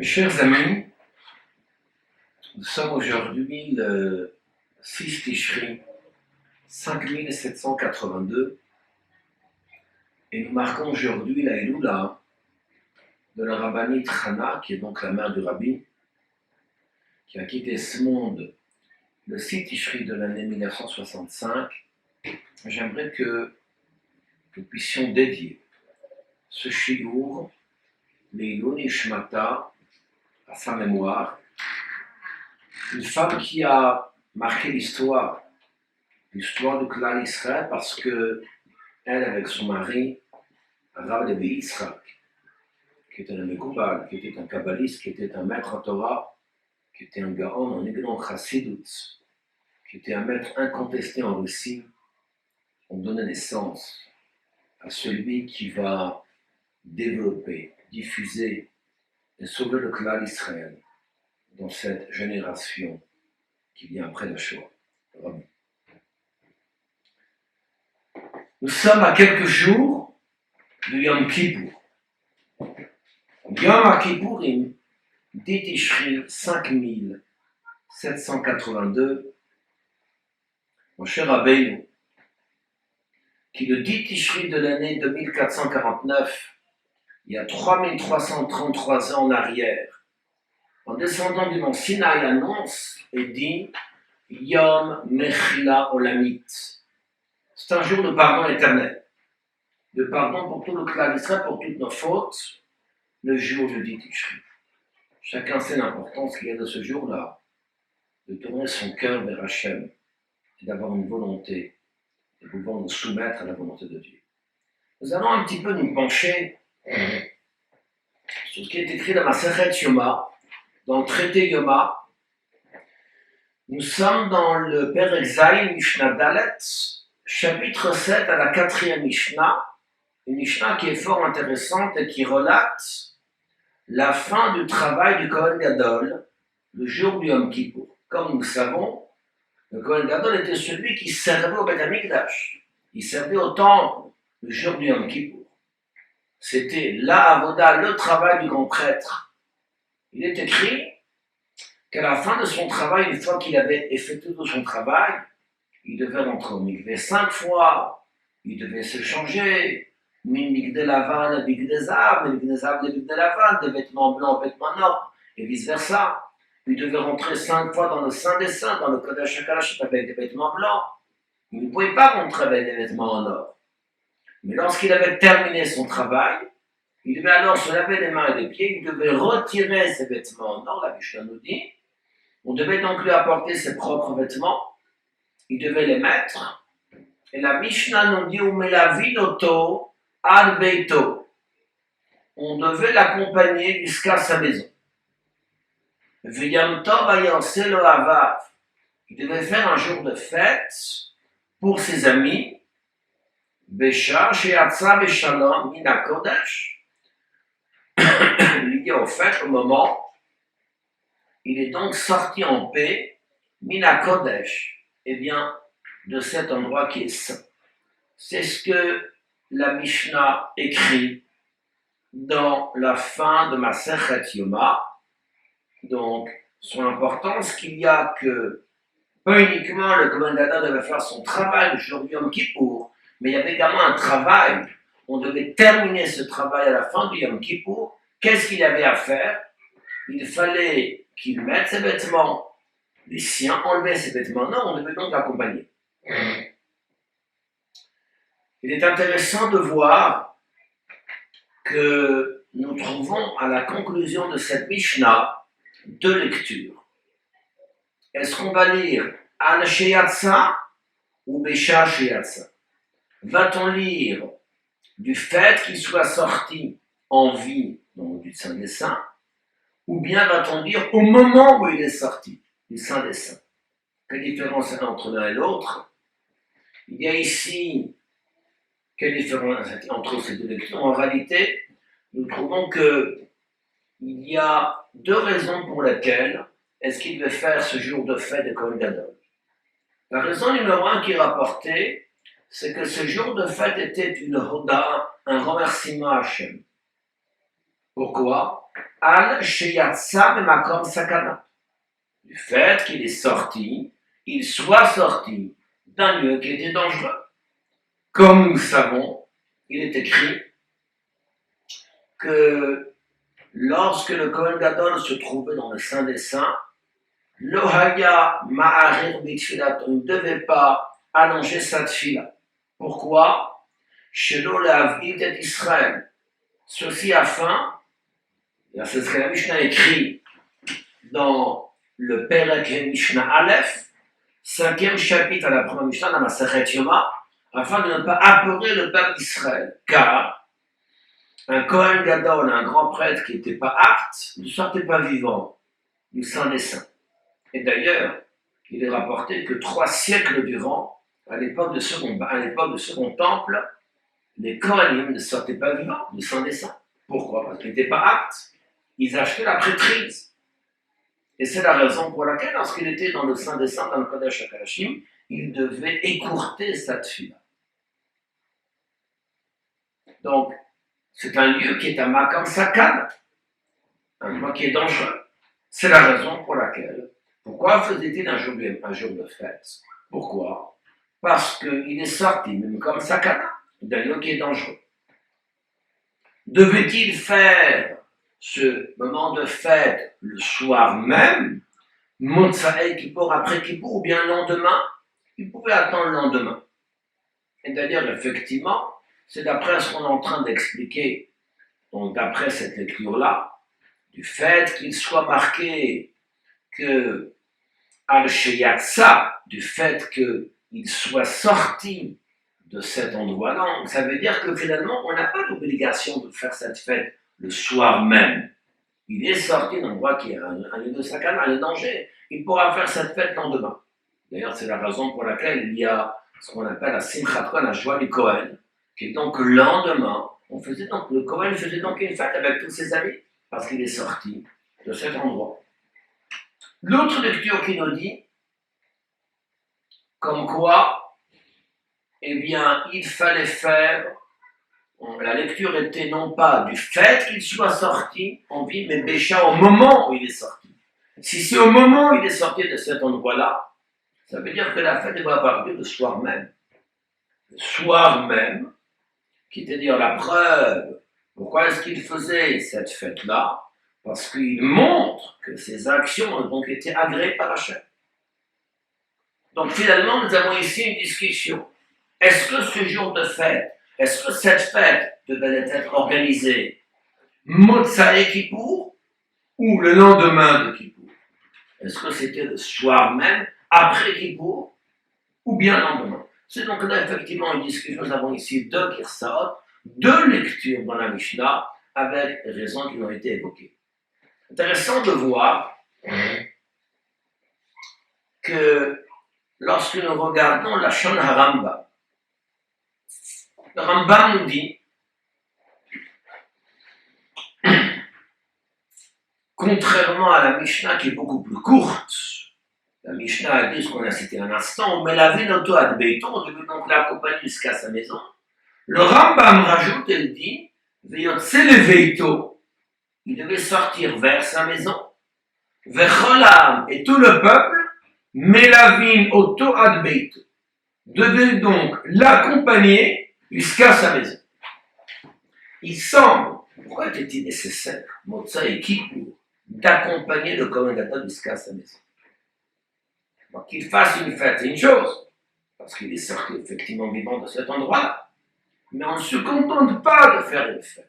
Chers amis, nous sommes aujourd'hui le 6 Tishri 5782 et nous marquons aujourd'hui la Iloula de la rabbinite Chana, qui est donc la mère du rabbi, qui a quitté ce monde le 6 Tishri de l'année 1965. J'aimerais que nous puissions dédier ce shiur, l'Ilou Nishmata, à sa mémoire, une femme qui a marqué l'histoire du clan Israël, parce que elle, avec son mari, Rav Levi Yitzhak, qui était un Mekoubal, qui était un kabbaliste, qui était un maître en Torah, qui était un Gaon en Egnon Chassidut, qui était un maître incontesté en Russie, ont donné naissance à celui qui va développer, diffuser et sauver le clan Israël dans cette génération qui vient après la Shoah. Nous sommes à quelques jours de Yom Kippour. Yom Kippourim, dit Tishri 5782, mon cher Rabbeinu, qui le dit Tishri de l'année 2449, il y a 3333 ans en arrière, en descendant du mont Sinaï, annonce et dit Yom Mechila Olamit. C'est un jour de pardon éternel, de pardon pour tout le clan d'Israël, pour toutes nos fautes, le jour du dit Tishri. Chacun sait l'importance qu'il y a de ce jour-là, de tourner son cœur vers Hachem et d'avoir une volonté, de pouvoir nous soumettre à la volonté de Dieu. Nous allons un petit peu nous pencher sur ce qui est écrit dans Masechet Yoma, dans le traité Yoma. Nous sommes dans le Perek Zayin Mishnah Dalet, chapitre 7 à la 4e Mishnah, une Mishnah qui est fort intéressante et qui relate la fin du travail du Kohen Gadol le jour du Yom Kippour. Comme nous le savons, le Kohen Gadol était celui qui servait au Beth Amikdash. Il servait au temple le jour du Yom Kippour. C'était la avoda, le travail du grand prêtre. Il est écrit qu'à la fin de son travail, une fois qu'il avait effectué tout son travail, il devait rentrer au mikvé 5 fois, il devait se changer, mikvé lavan à mikvé zav, mikvé zav à mikvé lavan, des vêtements blancs, vêtements noirs, et vice-versa. Il devait rentrer 5 fois dans le Saint des Saints, dans le Kodesh HaKodashim avec des vêtements blancs. Il ne pouvait pas rentrer avec des vêtements en or. Mais lorsqu'il avait terminé son travail, il devait alors se laver les mains et les pieds, il devait retirer ses vêtements en or, la Mishnah nous dit. On devait donc lui apporter ses propres vêtements, il devait les mettre, et la Mishnah nous dit Umelavinoto ad beito. On devait l'accompagner jusqu'à sa maison. V'yam tov ayanseh lo avav. Il devait faire un jour de fête pour ses amis, Besha she'atza beshalom min hakodesh. Lié au fait, au moment, il est donc sorti en paix, Mina Kodesh, eh bien, de cet endroit qui est saint. C'est ce que la Mishnah écrit dans la fin de Masechet Yoma. Donc, son importance qu'il y a que, pas uniquement le Kohen Gadol devait faire son travail le jour du Yom Kippour, mais il y avait également un travail. On devait terminer ce travail à la fin du Yom Kippour. Qu'est-ce qu'il avait à faire? Il fallait qu'il mette ses vêtements, les siens, enlever ses vêtements. Non, on devait donc l'accompagner. Il est intéressant de voir que nous trouvons à la conclusion de cette Mishnah 2 lectures. Est-ce qu'on va lire Al Sheyatsa ou Besha Sheyatsa? Va-t-on lire du fait qu'il soit sorti en vie, donc du Saint des Saints, ou bien va-t-on dire au moment où il est sorti du Saint des Saints? Quelle différence est entre l'un et l'autre? Il y a ici, quelle différence entre ces 2 lectures? En réalité, nous trouvons qu'il y a 2 raisons pour lesquelles est-ce qu'il devait faire ce jour de fête de Kohen Gadol. La raison numéro 1 qui est rapportée, c'est que ce jour de fête était une hoda, un remerciement à Hachem. Pourquoi? al sheyatsa bemakom sakana. Du fait qu'il est sorti, il soit sorti d'un lieu qui était dangereux. Comme nous savons, il est écrit que lorsque le Kohen Gadol se trouvait dans le Saint des Saints, Lohaya Ma'arir Bitfilat, on ne devait pas allonger sa tfila. Pourquoi? Shelo Le'avid et Israël. Ceci afin, c'est ce que la Mishnah écrit dans le Perek Mishnah Aleph, 5e chapitre à la première Mishnah, dans la Masechet Yoma, afin de ne pas apeurer le peuple d'Israël. Car un Kohen Gadol, un grand prêtre qui n'était pas apte, ne sortait pas vivant du Saint des Saints. Et d'ailleurs, il est rapporté que 3 siècles durant, à l'époque de second temple, les Kohanim ne sortaient pas vivants du Saint des Saints. Pourquoi? Parce qu'ils n'étaient pas aptes. Ils achetaient la prêtrise. Et c'est la raison pour laquelle, lorsqu'il était dans le Saint des Saints, dans le Kodesh HaKodashim, il devait écourter sa tfila. Donc, c'est un lieu qui est un makam sakan, un lieu qui est dangereux. C'est la raison pour laquelle. Pourquoi faisait-il un jour de fête? Pourquoi? Parce qu'il est sorti, même comme sakana, d'un lieu qui est dangereux. Devait-il faire ce moment de fête le soir même, Motsae Kippour après Kippour, ou bien le lendemain? Il pouvait attendre le lendemain. Et d'ailleurs, effectivement, c'est d'après ce qu'on est en train d'expliquer, donc d'après cette lecture-là, du fait qu'il soit marqué que Al-Sheyatsa, du fait qu'il soit sorti de cet endroit-là, ça veut dire que finalement, on n'a pas l'obligation de faire cette fête le soir même. Il est sorti d'un endroit qui est un lieu de sakana, un lieu de danger. Il pourra faire cette fête le lendemain. D'ailleurs, c'est la raison pour laquelle il y a ce qu'on appelle la Simchat Kohen, la joie du Kohen, qui est donc le lendemain. Le Kohen faisait donc une fête avec tous ses amis, parce qu'il est sorti de cet endroit. L'autre lecture qui nous dit, comme quoi, eh bien, il fallait faire, la lecture était non pas du fait qu'il soit sorti en vie, mais Bécha au moment où il est sorti. Si c'est au moment où il est sorti de cet endroit-là, ça veut dire que la fête doit avoir lieu le soir même. Le soir même, qui était dire la preuve. Pourquoi est-ce qu'il faisait cette fête-là? Parce qu'il montre que ses actions ont donc été agréées par Hachem. Donc finalement, nous avons ici une discussion. Est-ce que ce jour de fête, est-ce que cette fête devait être organisée Motsae Kippour ou le lendemain de Kippour? Est-ce que c'était le soir même, après Kippour, ou bien le lendemain? C'est donc là effectivement une discussion. Nous avons ici 2 girsot, 2 lectures dans la Mishnah, avec les raisons qui ont été évoquées. Intéressant de voir que lorsque nous regardons la Shon HaRambam, le Rambam nous dit, contrairement à la Mishnah qui est beaucoup plus courte, la Mishnah a dit ce qu'on a cité un instant, mais la Vinoto ad Beito, on devait donc l'accompagner jusqu'à sa maison. Le Rambam rajoute, elle dit, Veyotse le Veito, il devait sortir vers sa maison, Vecholam et tout le peuple, Melavin Oto ad Beito, devait donc l'accompagner jusqu'à sa maison. Il semble, pourquoi était-il nécessaire, Motsa et Kippour, d'accompagner le Kohen Gadol jusqu'à sa maison? Donc qu'il fasse une fête, c'est une chose, parce qu'il est sorti effectivement vivant de cet endroit-là. Mais on ne se contente pas de faire une fête.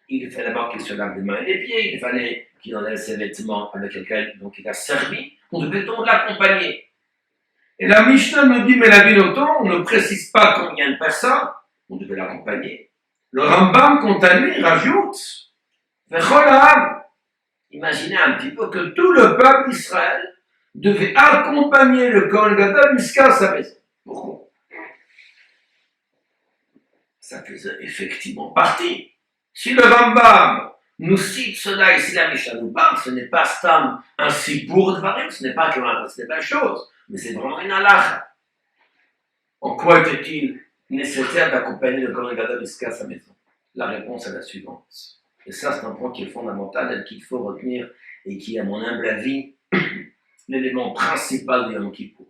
Il fallait d'abord qu'il se lave les mains et les pieds, il fallait qu'il enlève ses vêtements avec lesquels donc, il a servi. On devait donc l'accompagner. Et la Mishnah nous dit, mais la Vinoto, on ne précise pas combien de personnes, on devait l'accompagner. Le Rambam, quant à lui, rajoute, Vecholam, imaginez un petit peu que tout le peuple d'Israël devait accompagner le Kohen Gadol jusqu'à sa maison. Pourquoi? Ça faisait effectivement partie. Si le Rambam nous cite cela ici, la Mishnah nous parle, ce n'est pas Stam un Sipour de Varim, ce n'est pas une chose, mais c'est vraiment une halakha. En quoi était-il nécessaire d'accompagner le Kohen Gadol jusqu'à sa maison? La réponse est la suivante. Et ça, c'est un point qui est fondamental et qu'il faut retenir et qui, à mon humble avis, l'élément principal du Yom Kippour.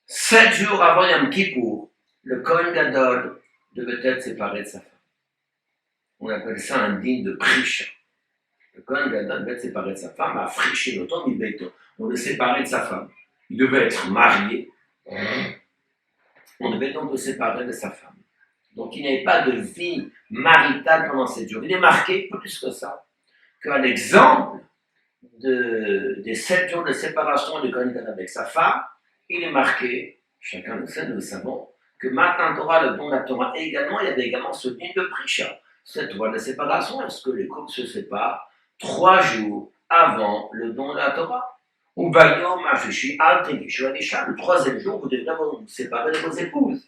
7 jours avant Yom Kippour, le Kohen Gadol devait être séparé de sa femme. On appelle ça un din de prisha. Le Kohen Gadol devait être séparé de sa femme, a friché le temps, on le séparait de sa femme. Il devait être marié. On devait donc le séparer de sa femme. Donc il n'y avait pas de vie maritale pendant 7 jours. Il est marqué plus que ça, qu'à l'exemple des 7 jours de séparation du Kohen Gadol avec sa femme, il est marqué, chacun le sait, nous le savons, que Matan Torah, le don de la Torah également, il y avait également ce din de prisha. Cette loi de séparation, est-ce que les couples se séparent 3 jours avant le don de la Torah? Ou Bayom Afeshi Al-Tegishu Alisha, le 3e jour, vous devez vous séparer de vos épouses.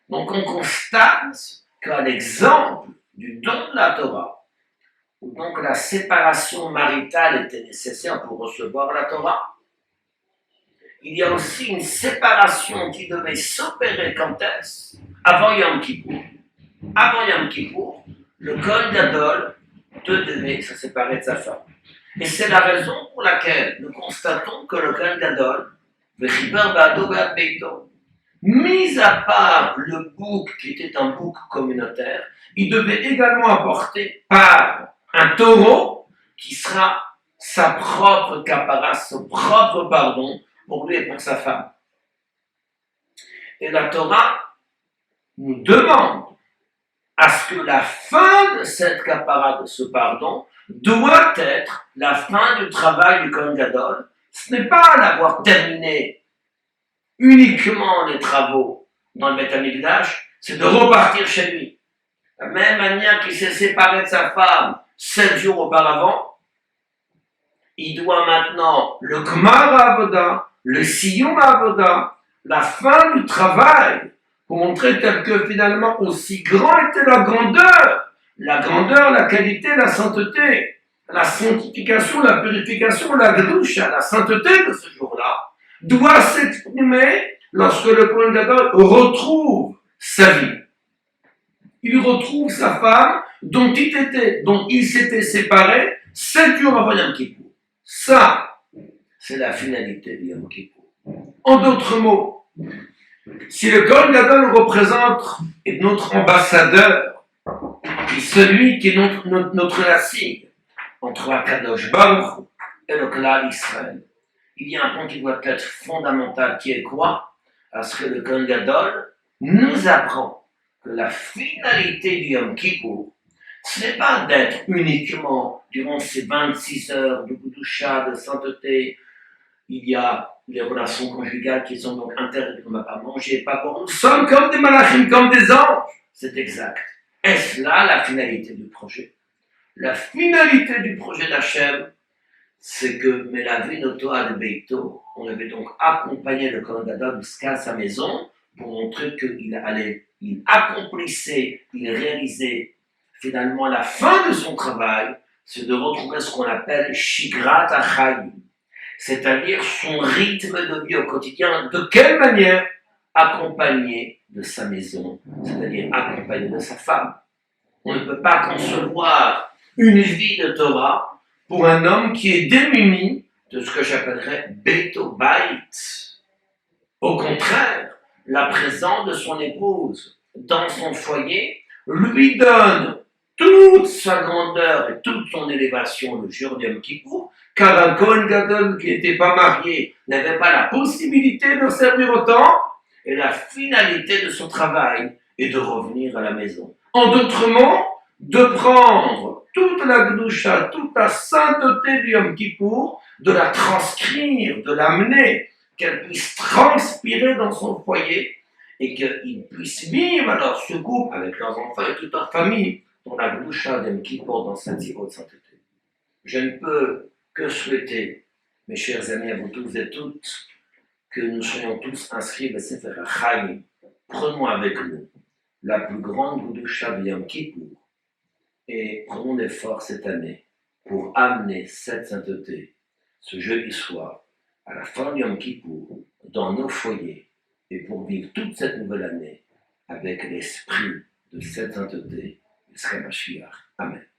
Donc on constate qu'à l'exemple du don de la Torah, où donc la séparation maritale était nécessaire pour recevoir la Torah, il y a aussi une séparation qui devait s'opérer quand est-ce? Avant Yom Kippour. Avant Yom Kippour, le Kohen Gadol devait se séparer de sa femme. Et c'est la raison pour laquelle nous constatons que le Kohen Gadol, mis à part le bouc qui était un bouc communautaire, il devait également apporter par un taureau qui sera sa propre kapara, son propre pardon pour lui et pour sa femme. Et la Torah nous demande à ce que la fin de cette kapara, de ce pardon, doit être la fin du travail du Kohen Gadol. Ce n'est pas d'avoir terminé uniquement les travaux dans le Beth Amikdash, c'est de repartir chez lui. De la même manière qu'il s'est séparé de sa femme 7 jours auparavant, il doit maintenant le Gmar Avoda, le Siyum Avoda, la fin du travail, pour montrer tel que finalement aussi grand était la grandeur, la qualité, la sainteté, la sanctification, la purification, la gdusha, la sainteté de ce jour-là, doit s'exprimer lorsque le Kohen Gadol retrouve sa vie. Il retrouve sa femme dont il s'était séparé 7 jours avant Yom Kippour. Ça, c'est la finalité de Yom Kippour. En d'autres mots, si le Kohen Gadol représente notre ambassadeur, celui qui est notre nasigue entre Akadosh Baruch et le Klal Israël, il y a un point qui doit être fondamental, qui est quoi? À ce que le Kohen Gadol nous apprend que la finalité du Yom Kippour, ce n'est pas d'être uniquement, durant ces 26 heures de Gdusha, de sainteté, il y a les relations conjugales qui sont donc interdites, on ne va pas manger, pas boire. Nous sommes comme des malachim, comme des anges. C'est exact. Est-ce là la finalité du projet? La finalité du projet d'Hachem, c'est que Melavinoto ad Beito, on avait donc accompagné le Kohen Gadol jusqu'à sa maison pour montrer qu'il accomplissait, il réalisait finalement la fin de son travail, c'est de retrouver ce qu'on appelle Shigrat HaChaim, c'est-à-dire son rythme de vie au quotidien. De quelle manière? Accompagné de sa maison, c'est-à-dire accompagné de sa femme. On ne peut pas concevoir une vie de Torah pour un homme qui est démuni de ce que j'appellerais Beito Bait. Au contraire, la présence de son épouse dans son foyer lui donne toute sa grandeur et toute son élévation le jour de Yom Kippour, car un Kohen Gadol qui n'était pas marié n'avait pas la possibilité de servir autant, et la finalité de son travail est de revenir à la maison. En d'autres mots, de prendre toute la Gdusha, toute la sainteté du Yom Kippour, de la transcrire, de l'amener, qu'elle puisse transpirer dans son foyer, et qu'ils puissent vivre alors ce couple avec leurs enfants et toute leur famille dans la Gdusha du Yom Kippour, dans cette haute sainteté. Je ne peux que souhaiter, mes chers amis, à vous tous et toutes, que nous soyons tous inscrits à Sefer HaChaim. Prenons avec nous la plus grande Gdusha de Yom Kippour et prenons l'effort cette année pour amener cette sainteté ce jeudi soir à la fin du Yom Kippour dans nos foyers et pour vivre toute cette nouvelle année avec l'esprit de cette sainteté jusqu'à Mashiach. Amen.